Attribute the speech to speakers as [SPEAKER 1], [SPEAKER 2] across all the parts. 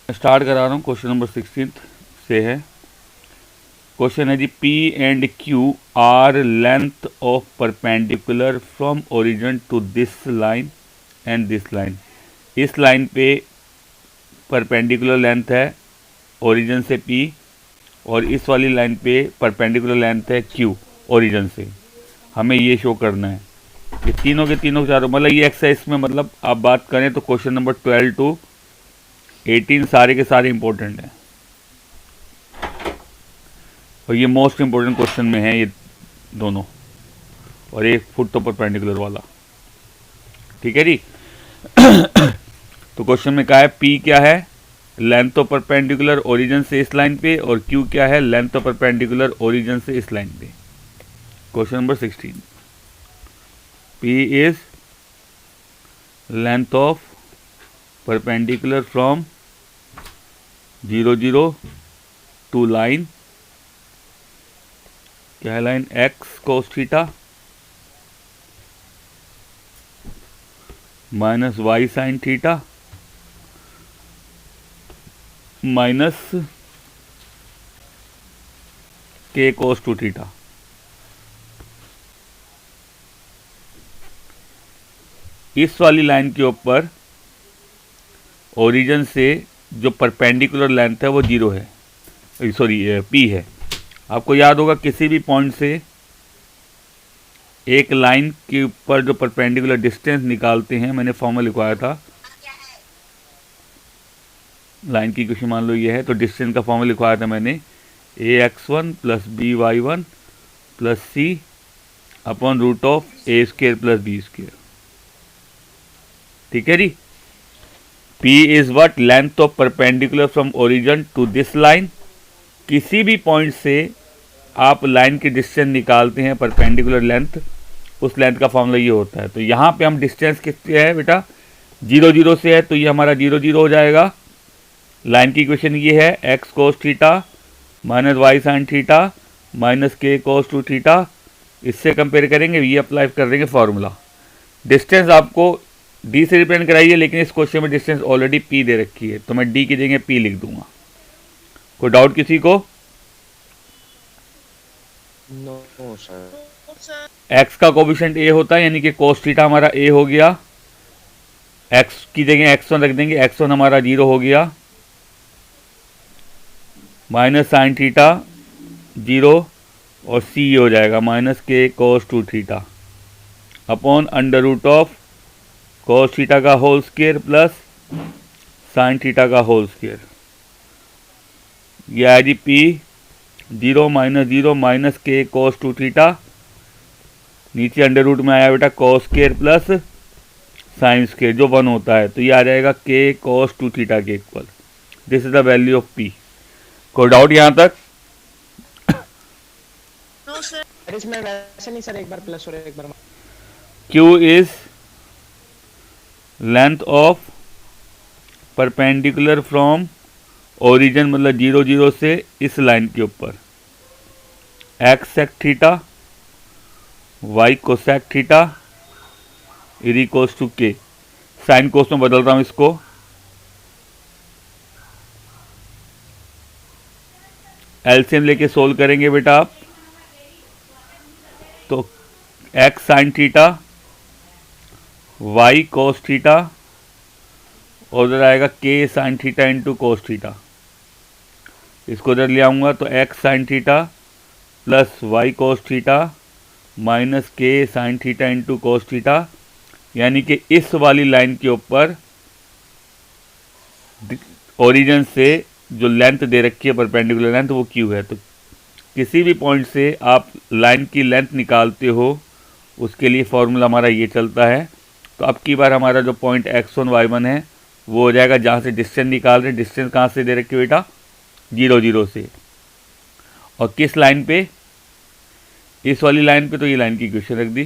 [SPEAKER 1] Start करा रहा हूँ। क्वेश्चन नंबर 16 से है। क्वेश्चन है जी, P and Q are length of perpendicular from origin to this line and this line. इस लाइन पे परपेंडिकुलर लेंथ है ओरिजिन से P, और इस वाली लाइन पे परपेंडिकुलर लेंथ है Q ओरिजिन से। हमें ये शो करना है। ये तीनों के तीनों चारों, मतलब ये एक्सरसाइज में, मतलब आप बात करें तो क्वेश्चन नंबर 12 टू 18 सारे के सारे इंपॉर्टेंट हैं, और ये मोस्ट इंपॉर्टेंट क्वेश्चन में है ये दोनों, और एक फुट तो परपेंडिकुलर वाला। ठीक है जी। तो क्वेश्चन में क्या है, P क्या है, लेंथ ऑफ परपेंडिकुलर ओरिजिन से इस लाइन पे, और Q क्या है, लेंथ ऑफ परपेंडिकुलर ओरिजिन से इस लाइन पे। Question number 16, P is length of perpendicular from 0 0 to line, क्या है line, x cos theta minus y sine theta minus k cos 2 theta. इस वाली लाइन के ऊपर ओरिजिन से जो परपेंडिकुलर लेंथ है वो 0 है, सॉरी P है। आपको याद होगा किसी भी पॉइंट से एक लाइन के ऊपर जो परपेंडिकुलर डिस्टेंस निकालते हैं, मैंने फॉर्मूला लिखवाया था। लाइन की क्वेश्चन मान लो ये है, तो डिस्टेंस का फॉर्मूला लिखवाया था मैंने, ax1 plus by1 plus c upon root of a² plus b²। ठीक है जी। P is what, length of perpendicular from origin to this line. किसी भी पॉइंट से आप लाइन की डिस्टेंस निकालते हैं परपेंडिकुलर लेंथ, उस लेंथ का फॉर्मूला ये होता है। तो यहाँ पे हम डिस्टेंस किससे है बेटा, 0 0 से है, तो ये हमारा 0 0 हो जाएगा। लाइन की इक्वेशन ये है, x cos theta minus y sine theta minus k cos 2 theta. इससे कंपेयर करेंगे, ये अप्लाई कर देंगे फॉर्मूला। डिस्टेंस आपको d से रिप्रेजेंट कराइए, लेकिन इस क्वेश्चन में डिस्टेंस ऑलरेडी p दे रखी है, तो मैं d की जगह p लिख दूंगा। कोई डाउट किसी को?
[SPEAKER 2] No sir.
[SPEAKER 1] x का कोफिशिएंट a होता है, यानी कि cos थीटा हमारा a हो गया, x की जगह x1 रख देंगे, x1 हमारा 0 हो गया, माइनस साइन थीटा 0, और c हो जाएगा minus k cos 2 theta upon under root of cos theta का whole square plus sine theta का होल स्क्वायर। यह है जी p 0 minus k cos 2 theta, नीचे अंडर रूट में आया बेटा cos square plus sine square जो 1 होता है, तो ये आ जाएगा k cos 2 थीटा के equal. This is the value of p। कोई डाउट यहाँ तक?
[SPEAKER 2] No sir. इसमें वैसे नहीं सर, एक बार प्लस और एक बार।
[SPEAKER 1] Q is length of perpendicular from origin, मतलब 0 0 से इस लाइन के ऊपर, x sec theta y cosec theta is equals to k। Sine cos में बदल रहा हूं इसको, एलसीएम लेके सोल्व करेंगे बेटा आप, तो x sine theta y cos theta, और उधर आएगा k sine theta into cos theta. इसको उधर ले आऊँगा तो x sine theta plus y cos theta minus k sine theta into cos theta, यानी कि इस वाली लाइन के ऊपर ओरिजिन से जो लेंथ दे रखी है परपेंडिकुलर लेंथ, वो q है। तो किसी भी पॉइंट से आप लाइन की लेंथ निकालते हो, उसके लिए फॉर्मूला हमारा ये चलता है। तो अब की बार हमारा जो पॉइंट x1 y1 है वो हो जाएगा, जहाँ से डिस्टेंस निकाल रहे हैं, डिस्टेंस कहाँ से दे रखी है बेटा, 0 0 से, और किस लाइन पे, इस वाली लाइन पे, तो ये लाइन की इक्वेशन रख दी।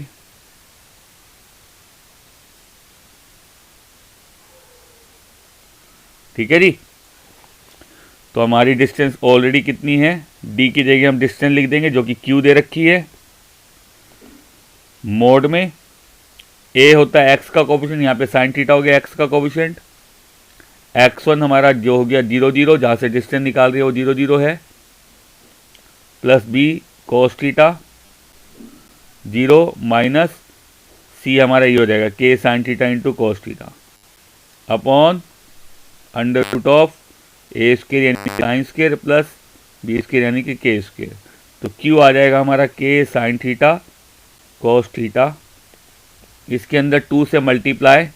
[SPEAKER 1] ठीक है जी। तो हमारी डिस्टेंस ऑलरेडी कितनी है, d की जगह हम डिस्टेंस लिख देंगे जो कि q दे रखी है। मोड में a होता है x का कोफिशिएंट, यहाँ पे साइन थीटा हो गया x का कोफिशिएंट, x1 हमारा जो हो गया 0 0, जहाँ से डिस्टेंस निकाल रही है वो 0 0 है, plus b cos theta 0 minus c हमारा ये हो जाएगा k sin theta into cos theta upon under root of a square यानी sine square plus b square यानी कि k स्क्वायर। तो q आ जाएगा हमारा k sin theta cos theta, इसके अंदर 2 से मल्टीप्लाई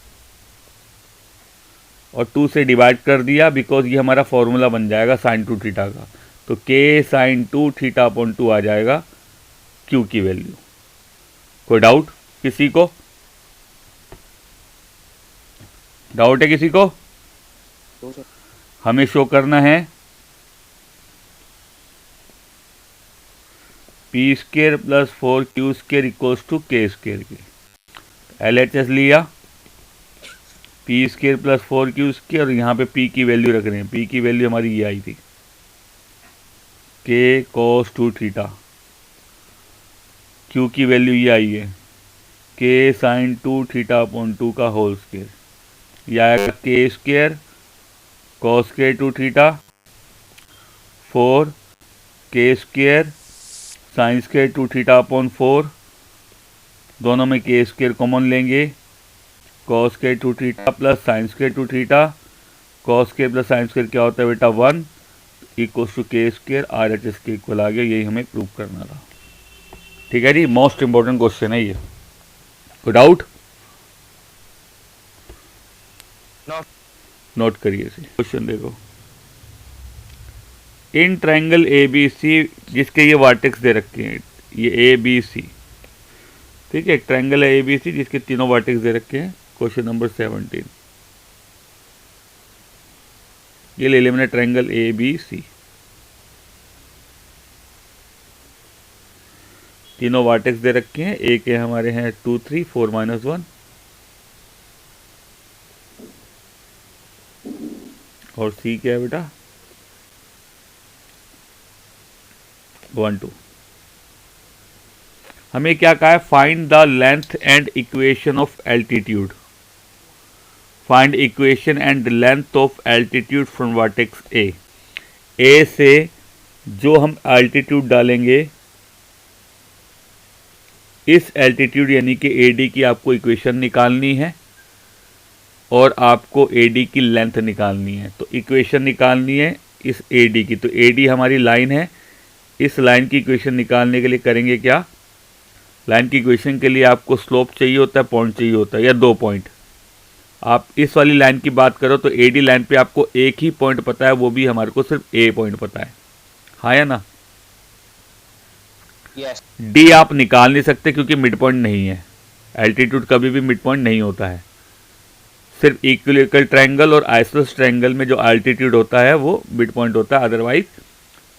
[SPEAKER 1] और 2 से डिवाइड कर दिया, बिकॉज ये हमारा फॉर्मूला बन जाएगा साइन 2 थीटा का। तो k साइन 2 थीटा अपॉन 2 आ जाएगा q की वैल्यू। कोई डाउट किसी को? डाउट है किसी को? हमें शो करना है P square plus 4q square equals to k square की। LHS लिया P square plus 4q square और यहाँ पे p की वैल्यू रख रहे हैं। p की वैल्यू हमारी ये आई थी k cos 2 थीटा, q की वैल्यू ये आई है k sin 2 थीटा अपॉन 2 का होल स्क्वायर। यह आएगा k square cos k 2 theta 4 k square sine square 2 theta upon 4, दोनों में k स्क्वायर कॉमन लेंगे, cos k 2 theta plus sine square 2 theta, cos k plus sine square क्या होता है बेटा 1 equals to k square RHS के equal आ गया। यही हमें प्रूव करना था। ठीक है जी, मोस्ट इंपॉर्टेंट क्वेश्चन है ये। कोई डाउट? नोट करिए इसे। क्वेश्चन देखो, इन ट्रायंगल ABC जिसके ये वर्टेक्स दे रखे हैं, ये ABC, ठीक है, एक ट्रायंगल है ABC जिसके तीनों वर्टेक्स दे रखे हैं। क्वेश्चन नंबर 17, ये ले लिया मैंने ट्रायंगल ABC, तीनों वर्टेक्स दे रखे हैं। ए के हमारे हैं 2 3 4 -1 और सी क्या है बेटा 1 2। हमें क्या कहा है? Find the length and equation of altitude. Find equation and length of altitude from vertex ए से जो हम एल्टीट्यूड डालेंगे, इस एल्टीट्यूड यानी कि AD की आपको इक्वेशन निकालनी है और आपको AD की लेंथ निकालनी है। तो इक्वेशन निकालनी है इस AD की, तो AD हमारी लाइन है। इस लाइन की इक्वेशन निकालने के लिए करेंगे क्या? लाइन की इक्वेशन के लिए आपको स्लोप चाहिए होता है, पॉइंट चाहिए होता है, या 2 पॉइंट। आप इस वाली लाइन की बात करो तो AD लाइन पे आपको एक ही पॉइंट पता है, वो भी हमारे को सिर्फ A पॉइंट पता है, हाँ या ना?
[SPEAKER 2] Yes.
[SPEAKER 1] D आप निकाल नहीं सकते क्योंकि मिड पॉइंट नहीं है। एल्टीट्यूड कभी भी मिड पॉइंट नहीं होता है। सिर्फ इक्विलेटरल ट्रायंगल और आइसोसेलेस ट्रायंगल में जो एल्टीट्यूड होता है वो मिड पॉइंट होता है, अदरवाइज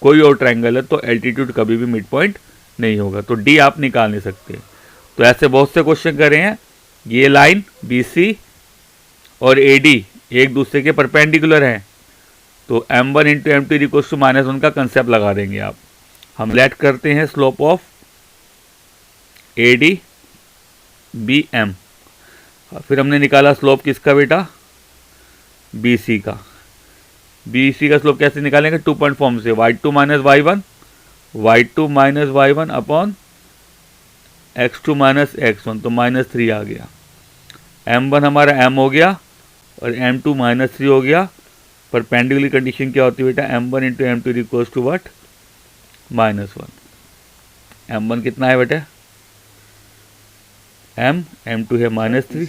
[SPEAKER 1] कोई और ट्रायंगल है तो एल्टीट्यूड कभी भी मिड पॉइंट नहीं होगा। तो D आप निकाल नहीं सकते। तो ऐसे बहुत से क्वेश्चन कर रहे हैं। ये लाइन BC और AD एक दूसरे के परपेंडिकुलर हैं, तो M1 into M2 equals to -1 का कंसेप्ट लगा देंगे आप। हम लेट करते हैं स्लोप ऑफ AD BM, फिर हमने निकाला स्लोप किसका बेटा? BC का। BC का स्लोप कैसे निकालेंगे? 2 पॉइंट फॉर्म से, y2 minus y1, y2 minus y1 upon x2 minus x1, तो -3 आ गया। M1 हमारा M हो गया और M2 -3 हो गया। परपेंडिकुलर कंडीशन क्या होती है बेटा? M1 into M2 equals to what? -1। M1 कितना है बेटा? M2 है -3,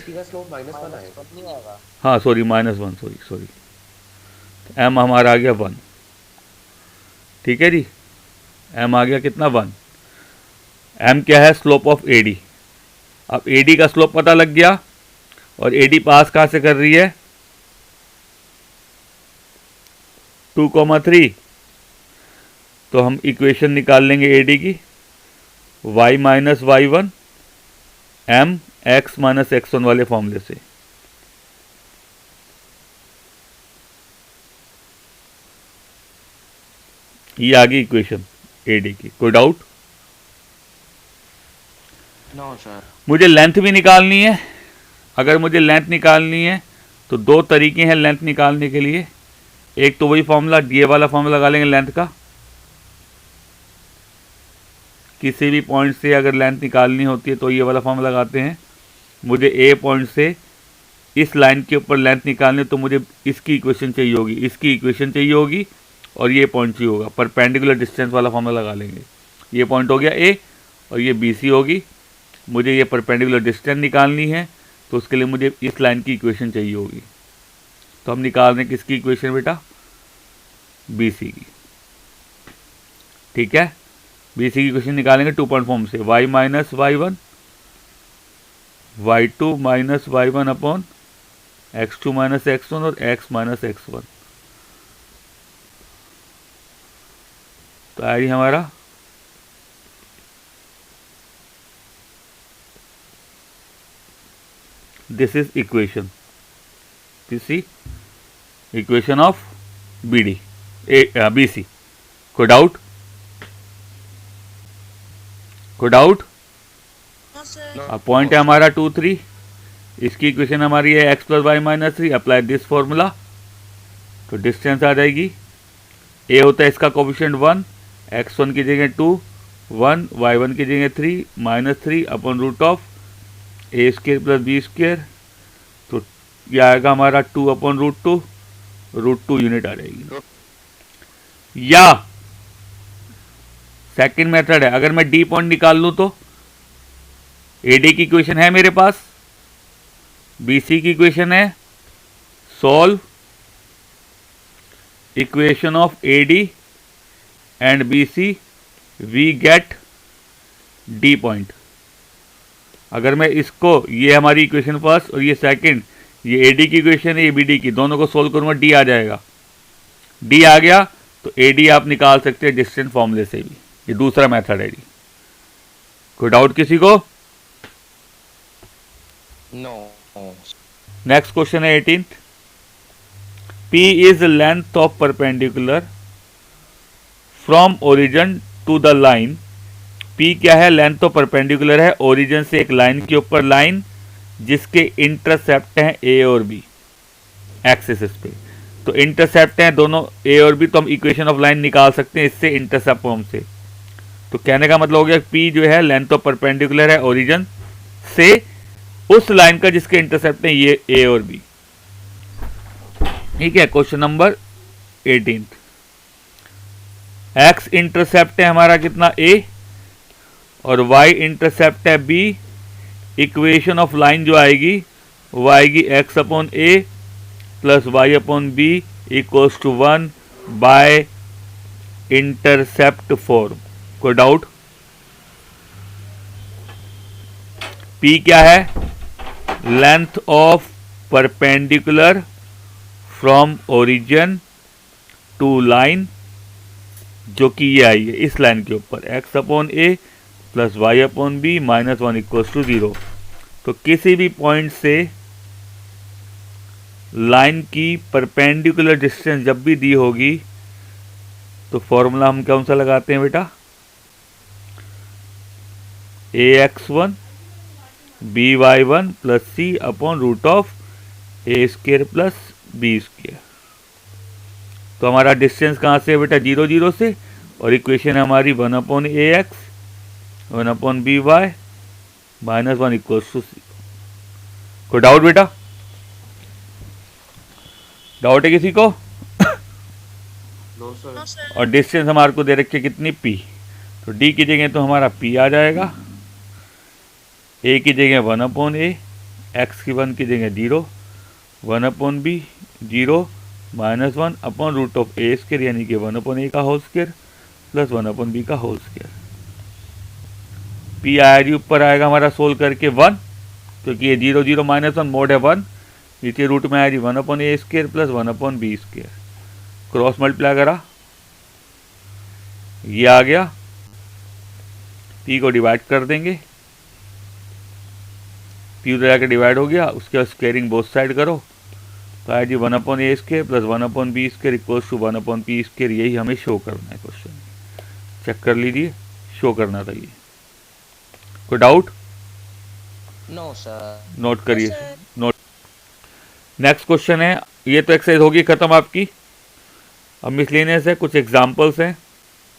[SPEAKER 1] हाँ सॉरी -1, सॉरी M हमारा आ गया 1। ठीक है जी, M आ गया कितना? 1। M क्या है? Slope of AD। अब AD का स्लोप पता लग गया और AD पास कहाँ से कर रही है? 2,3। तो हम इक्वेशन निकाल लेंगे AD की, y minus y1 M x minus x1 वाले फॉर्मूले से। ये आ गई इक्वेशन AD की। कोई डाउट?
[SPEAKER 2] No sir.
[SPEAKER 1] मुझे लेंथ भी निकालनी है। अगर मुझे लेंथ निकालनी है तो दो तरीके हैं लेंथ निकालने के लिए। एक तो वही फॉर्मूला, ये वाला फॉर्मूला लगा लेंगे लेंथ का। किसी भी पॉइंट से अगर लेंथ निकालनी होती है तो ये वाला फॉर्मूला लगाते हैं। मुझे ए पॉइंट से इस लाइन के ऊपर लेंथ निकालनी तो मुझे इसकी इक्वेशन चाहिए होगी, इसकी इक्वेशन चाहिए होगी, और ये पॉइंट चाहिए होगा। परपेंडिकुलर डिस्टेंस वाला फॉर्मूला लगा लेंगे। ये पॉइंट हो गया ए और ये बी सी होगी। मुझे ये परपेंडिकुलर डिस्टेंस निकालनी है तो उसके लिए मुझे इस लाइन की इक्वेशन चाहिए होगी। तो हम निकाल रहे हैं किसकी इक्वेशन बेटा? बी सी की। ठीक है, बी सी की इक्वेशन निकालेंगे 2 पॉइंट फॉर्म से। y minus y one, y2 minus y one upon x2 minus x1 और x माइनस x1। तो आएगी हमारा this is equation, equation of B D B C. कोई डाउट? कोई डाउट? अब पॉइंट है हमारा 2 3, इसकी इक्वेशन हमारी है x plus y minus 3। Apply this formula तो डिस्टेंस आ जाएगी। a होता है इसका कोफिशिएंट 1, x1 की जगह 2, 1, y1 की जगह 3 minus 3 upon root of A square plus B square. तो ये आएगा हमारा 2 अपॉन रूट 2 यूनिट आ जाएगी। या सेकंड मेथड है, अगर मैं डी पॉइंट निकाल लूं तो एडी की इक्वेशन है मेरे पास, बीसी की इक्वेशन है, solve equation of AD and BC, we get D point. अगर मैं इसको, ये हमारी इक्वेशन फर्स्ट और ये सेकंड, ये एडी की इक्वेशन है, ये बीडी की, दोनों को सोल्व करूंगा, डी आ जाएगा। डी आ गया तो एडी आप निकाल सकते हैं डिस्टेंस फॉर्मूले से भी। ये दूसरा मेथड है जी। कोई डाउट किसी को?
[SPEAKER 2] नो।
[SPEAKER 1] नेक्स्ट क्वेश्चन है 18th। P is the length of perpendicular from origin to the line। P क्या है? लेंथ तो परपेंडिकुलर है ओरिजिन से एक लाइन के ऊपर, लाइन जिसके इंटरसेप्ट हैं ए और बी एक्सिस पे। तो इंटरसेप्ट हैं दोनों ए और बी, तो हम इक्वेशन ऑफ लाइन निकाल सकते हैं इससे, इंटरसेप्ट फॉर्म से। तो कहने का मतलब हो गया P जो है लेंथ तो परपेंडिकुलर है ओरिजिन से उस लाइन का जिसके इंटरसेप्ट है ये ए और बी। ठीक है, question number 18th। X intercept है हमारा कितना? ए, और वाई इंटरसेप्ट है बी। इक्वेशन ऑफ लाइन जो आएगी वो आएगी x upon A plus y upon B equals to 1 by intercept form. कोई डाउट? P क्या है? Length of perpendicular from origin to line, जो कि ये आई है इस लाइन के ऊपर, x upon A plus y upon B minus 1 equals to 0। तो किसी भी पॉइंट से लाइन की परपेंडिकुलर डिस्टेंस जब भी दी होगी तो फॉर्मूला हम कौन सा लगाते हैं बेटा? ax1 by1 plus C upon root of A square plus B square. तो हमारा डिस्टेंस कहाँ से है बेटा? 0 0 से, और इक्वेशन हमारी 1 upon a x 1 upon b y minus 1 equals to c. कोई डाउट बेटा? डाउट है किसी को?
[SPEAKER 2] No sir.
[SPEAKER 1] और डिस्टेंस हमारे को दे रखी है कितनी? P। तो D की जगह तो हमारा P आ जाएगा, A की जगह 1 अपॉन ए, एक्स की 1 की जगह 0, 1 upon B 0 minus 1 upon root of A square, यानी कि 1 अपॉन ए का whole square plus 1 upon B का होल स्क्र। P आया जी, ऊपर आएगा हमारा सोल्व करके 1, क्योंकि ये 0 0 माइनस 1 मोड है 1, नीचे रूट में आया जी 1 अपॉन ए square plus 1 upon B square. Cross multiply करा, ये आ गया। P को डिवाइड कर देंगे, P उधर जाकर डिवाइड हो गया, उसके बाद स्क्वेयरिंग बोथ साइड करो तो आया जी 1 upon A square plus 1 upon B square equals to 1 upon P square. यही हमें शो करना है, क्वेश्चन चेक कर लीजिए, शो करना था ये। कोई डाउट?
[SPEAKER 2] No sir.
[SPEAKER 1] नोट करिए, नोट। नेक्स्ट क्वेश्चन है, ये तो एक्सरसाइज होगी खत्म आपकी। अब मिसलेनियस है, कुछ एग्जांपल्स हैं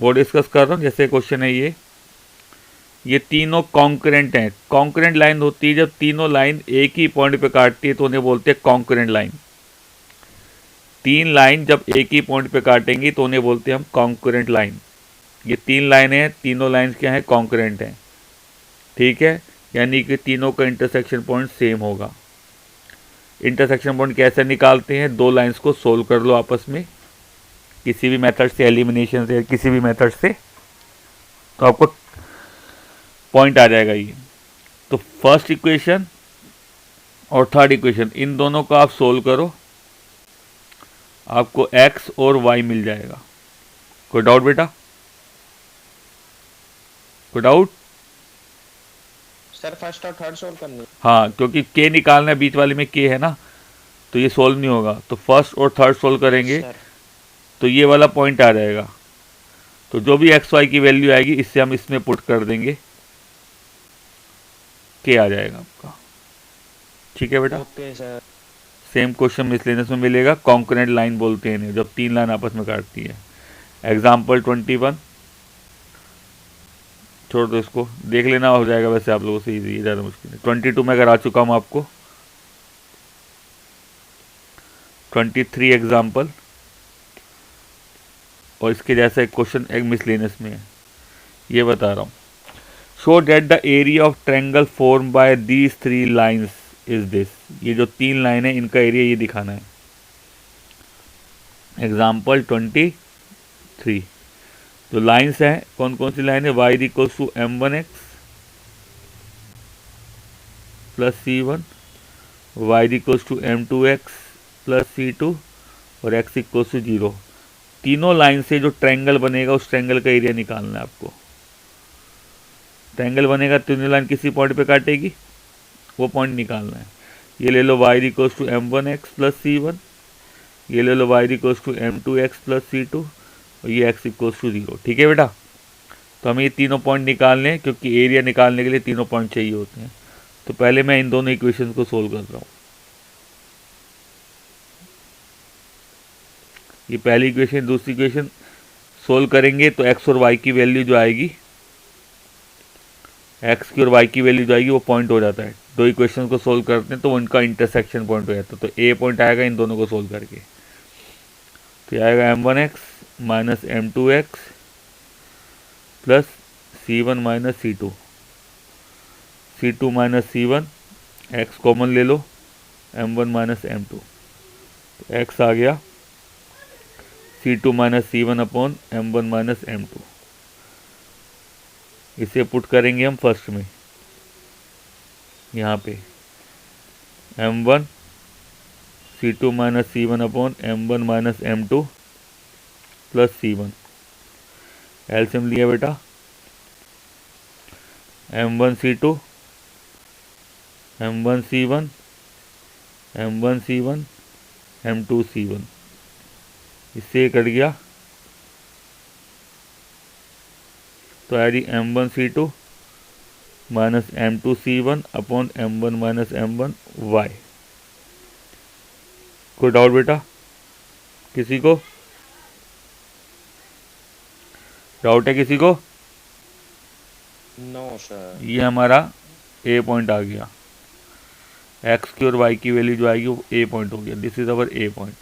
[SPEAKER 1] वो डिस्कस कर रहा हूँ। जैसे क्वेश्चन है ये तीनों कॉन्करेंट हैं। कॉन्करेंट लाइन होती है जब तीनों लाइन एक ही पॉइंट पे काटती है तो उन्हें बोलते हैं कॉन्करेंट लाइन। तीन लाइन जब एक ही पॉइंट पे काटेंगी तो उन्हें बोलते हैं हम कॉन्करेंट लाइन। ये तीन लाइनें हैं, तीनों लाइंस क्या हैं, कॉन्करेंट हैं, ठीक है, यानी कि तीनों का इंटरसेक्शन पॉइंट सेम होगा। इंटरसेक्शन पॉइंट कैसे निकालते हैं, दो लाइंस को सोल्व कर लो आपस में किसी भी मेथड से, एलिमिनेशन से, किसी भी मेथड से, तो आपको पॉइंट आ जाएगा ये। तो फर्स्ट इक्वेशन और थर्ड इक्वेशन इन दोनों को आप सोल्व करो, आपको x और y मिल जाएगा। कोई डाउट बेटा, कोई डाउट?
[SPEAKER 2] सर फर्स्ट और थर्ड सोल्व करनी है।
[SPEAKER 1] हाँ, क्योंकि k निकालना है, बीच वाले में k है ना, तो ये सोल्व नहीं होगा। तो फर्स्ट और थर्ड सोल्व करेंगे
[SPEAKER 2] सर
[SPEAKER 1] तो ये वाला पॉइंट आ जाएगा। तो जो भी एक्स वाई की वैल्यू आएगी इससे हम इसमें पुट कर देंगे, के आ जाएगा आपका। ठीक है बेटा,
[SPEAKER 2] okay sir.
[SPEAKER 1] Same question miscellaneous में मिलेगा। कॉन्करेंट लाइन बोलते हैं इन्हें जब तीन लाइन आपस में काटती है। एग्जाम्पल 21, छोड़ दो इसको, देख लेना, हो जाएगा वैसे आप लोगों से इजी, ज़्यादा मुश्किल है। 22 में अगर आ चुका हूँ आपको, 23 एग्जाम्पल, और इसके जैसा एक क्वेश्चन एक मिसलेनियस में है, ये बता रहा हूँ। Show that the area of triangle form by these three lines is this. ये जो तीन लाइन है इनका एरिया ये दिखाना है। एग्जाम्पल 23, जो लाइंस हैं कौन कौन सी लाइन है, y equals to m1x plus c1, y equals to m2x plus c2 और x इक्वल्स टू 0। तीनों लाइन से जो ट्रायंगल बनेगा उस ट्रायंगल का एरिया निकालना है आपको। ट्रायंगल बनेगा, तीनों लाइन किसी पॉइंट पे काटेगी, वो पॉइंट निकालना है। ये ले लो y equals to m1x plus c1, ये ले लो y equals to m2x plus c2 और ये x इक्वल्स टू 0। ठीक है बेटा, तो हमें ये तीनों पॉइंट निकालने हैं क्योंकि एरिया निकालने के लिए तीनों पॉइंट चाहिए होते हैं। तो पहले मैं इन दोनों इक्वेशन को सोल्व कर रहा हूँ। ये पहली इक्वेशन, दूसरी इक्वेशन सोल्व करेंगे तो x और y की वैल्यू जो आएगी, x की और y की वैल्यू जो आएगी वो पॉइंट हो जाता है। दो इक्वेशन को सोल्व करते हैं तो उनका इंटरसेक्शन पॉइंट हो जाता है। तो a पॉइंट आएगा इन दोनों को सोल्व करके, तो ये आएगा m1x minus m2x plus c1 minus c2, c2 minus c1, x common ले लो, m1 माइनस m2, तो x आ गया c2 minus c1 upon m1 minus m2। इसे पुट करेंगे हम फर्स्ट में, यहाँ पे m1 c2 minus c1 upon m1 minus m2 plus c1। LCM लिया बेटा, m1 c2 m1 c1 m1 c1 m2 c1, इससे कट गया तो आएगी m1 c2 minus m2 c1 upon m1 minus m1 y। कोई डाउट बेटा किसी को, डाउट है किसी को?
[SPEAKER 2] No sir.
[SPEAKER 1] ये हमारा ए पॉइंट आ गया, एक्स की और वाई की वैल्यू जो आएगी वो ए पॉइंट हो गया। This is our A point.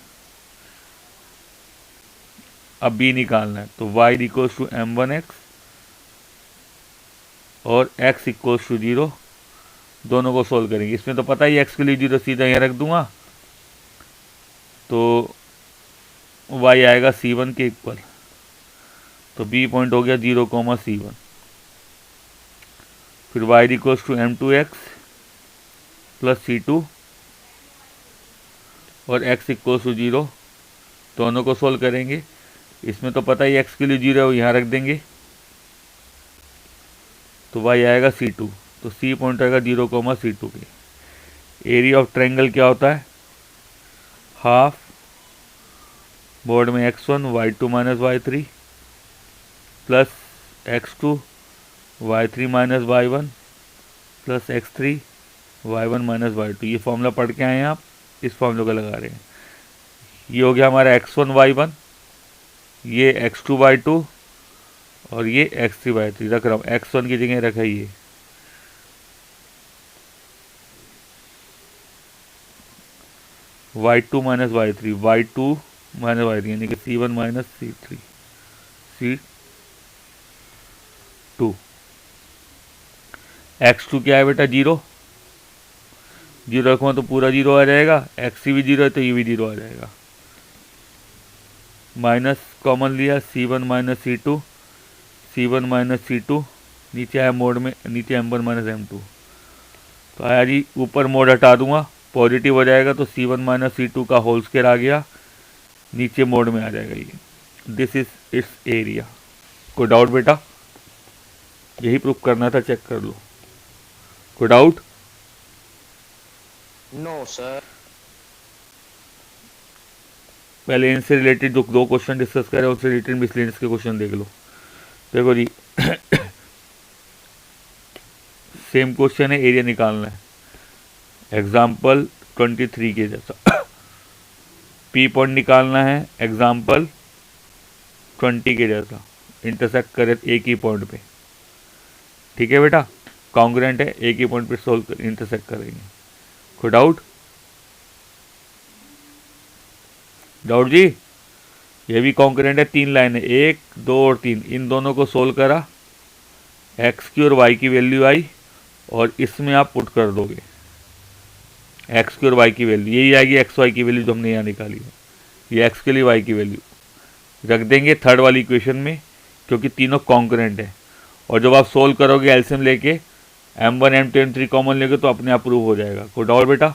[SPEAKER 1] अब बी निकालना है, तो y इक्वल्स टू m1x और x इक्वल्स टू 0, दोनों को सोल्व करेंगे। इसमें तो पता ही x के लिए 0 सीधा यहाँ रख दूंगा, तो y आएगा c1 के इक्वल, तो b पॉइंट हो गया 0, c1। फिर y equals to m2x plus c2 और x इक्वल्स टू 0, दोनों को सोल्व करेंगे। इसमें तो पता ही x के लिए 0 है, वो यहाँ रख देंगे, तो y आएगा c2, तो c पॉइंट आएगा 0, c2 के। एरिया ऑफ ट्रायंगल क्या होता है, हाफ बोर्ड में x1 y2 minus y3 plus x2 y3 minus y1 plus x3 y1 minus y2। ये फॉर्मूला पढ़ के आए हैं आप, इस फॉर्मूले का लगा रहे हैं। ये हो गया हमारा x1y1, ये x2y2 और ये x3y3 रख रहा हूँ, x1 की जगह रखा ये y2 minus y3, y2 minus y3 यानी कि c1 minus c3 c2। x2 क्या है बेटा 0, 0 रखूँ तो पूरा 0 आ जाएगा, x भी 0 है तो ये भी 0 आ जाएगा। माइनस कॉमन लिया, c1 minus c2, c1 minus c2, नीचे आया मोड में, नीचे m1 माइनस m2, तो आया जी ऊपर मोड हटा दूंगा, पॉजिटिव हो जाएगा तो c1 माइनस c2 का होल स्क्वायर आ गया, नीचे मोड में आ जाएगा ये। This is it's area. कोई डाउट बेटा? यही प्रूफ करना था, चेक कर लो। कोई डाउट?
[SPEAKER 2] No sir.
[SPEAKER 1] पहले इनसे रिलेटेड जो 2 क्वेश्चन डिस्कस करें उससे रिलेटेड मिसलेनियस के क्वेश्चन देख लो। देखो जी सेम क्वेश्चन है, एरिया निकालना है, एग्जाम्पल 23 के जैसा। पी पॉइंट निकालना है एग्जाम्पल 20 के जैसा, इंटरसेक्ट करे एक ही पॉइंट पे। ठीक है बेटा, कॉन्ग्रुएंट है, एक ही पॉइंट पे सोल्व इंटरसेक्ट करेंगे। कोई डाउट? डाउट जी? ये भी कॉन्ग्रुएंट है, 3 लाइन है, 1 2 और 3, इन दोनों को सोल्व करा, एक्स की और वाई की वैल्यू आई और इसमें आप पुट कर दोगे एक्स की और वाई की वैल्यू, यही आएगी एक्स वाई की वैल्यू जो हमने यहाँ निकाली है, ये एक्स के लिए वाई की वैल्यू रख देंगे थर्ड वाली इक्वेशन में, क्योंकि तीनों कॉन्करेंट है। और जब आप सोल्व करोगे एलसीएम लेके m1 m2 m3 कॉमन लेके तो अपने आप प्रूव हो जाएगा। कोई डाउट बेटा?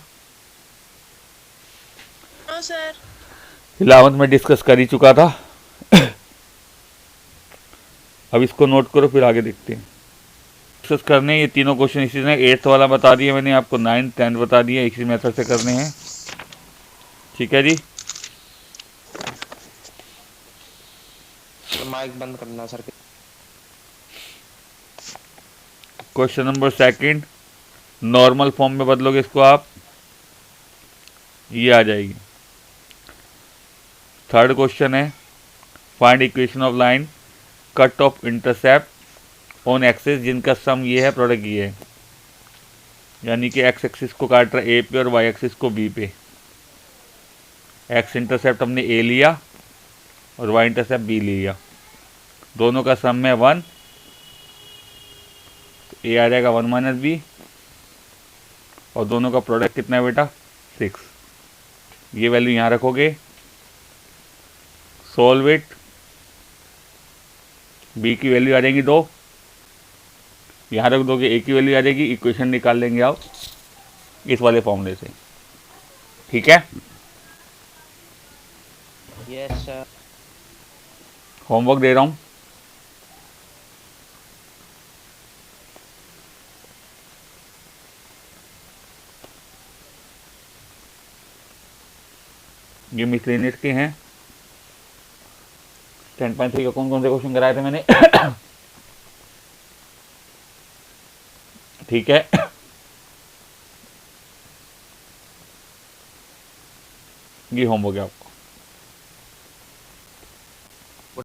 [SPEAKER 3] हाँ सर।
[SPEAKER 1] 11th में डिस्कस कर ही चुका था अब इसको नोट करो, फिर आगे देखते हैं। डिस्कस करने ये तीनों क्वेश्चन इसी ने 8th वाला बता दिया मैंने आपको, 9th 10th बता दिया, इसी मेथड से करने हैं। ठीक है जी,
[SPEAKER 2] माइक बंद करना sir.
[SPEAKER 1] Question number 2 normal form में बदलोगे इसको आप, ये आ जाएगी। थर्ड क्वेश्चन है find equation of line cut off intercept on axis जिनका सम ये है, प्रोडक्ट ये है, यानी कि एक्स एक्सिस को काट रहा है ए पे और वाई एक्सिस को बी पे। एक्स इंटरसेप्ट हमने ए लिया और वाई इंटरसेप्ट बी लिया, दोनों का सम है 1, तो ए आ जाएगा 1 माइनस बी और दोनों का प्रोडक्ट कितना है बेटा 6। ये वैल्यू यहाँ रखोगे, सोल्व इट, बी की वैल्यू आ जाएगी 2, यहाँ रख दोगे ए की वैल्यू आ जाएगी, इक्वेशन निकाल लेंगे आप इस वाले फॉर्मूले से। ठीक है,
[SPEAKER 2] यस सर।
[SPEAKER 1] होमवर्क दे रहा हूँ। ये मिसलेनियस के हैं, 10.3 का कौन कौन से क्वेश्चन कराए थे मैंने ठीक है, ये होमवर्क है आपको।